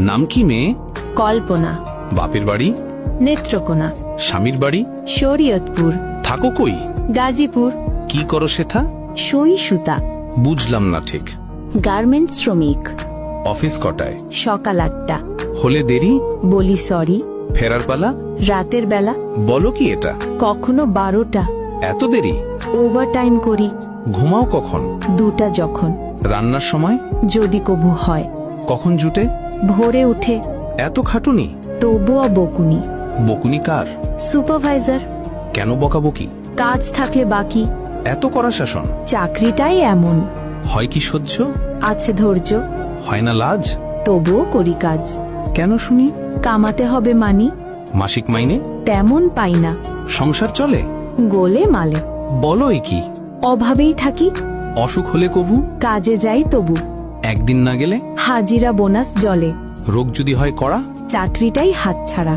নাম কি মেয়ে? কল্পনা। বাপের বাড়ি? নেত্রকোনা। স্বামীর বাড়ি? শরীয়তপুর। থাকো কই? গাজীপুর। কি করো সেথা? সুই সুতা। বুঝলাম না ঠিক। গার্মেন্টস শ্রমিক। অফিস কটায়? সকাল 8টা। হলে দেরি? বলি সরি। ফেরার পালা? রাতের বেলা। বলো কি এটা? কখনো 12টা। এত দেরি? ওভার টাইম করি। ঘুমাও কখন? 2টা যখন। রান্নার সময়? যদি কবু হয়। কখন জুটে? ভোরে উঠে। এত খাটুনি? তবুও বকুনি। বকুনি কার? সুপারভাইজার। কেন বকাবকি? কাজ থাকলে বাকি। এত কড়া শাসন? চাকরিটাই এমন। হয় কি সহ্য? আছে ধৈর্য। হয় না লাজ? তবুও করি কাজ। কেন শুনি? কামাতে হবে মানি। মাসিক মাইনে? তেমন পাই না। সংসার চলে? গোলে মালে। বলো এ কি? অভাবেই থাকি। অসুখ হলে কবু? কাজে যাই তবু। একদিন না গেলে? হাজিরা বোনাস জলে। রোগ যদি হয় কড়া? চাকরিটাই হাতছাড়া।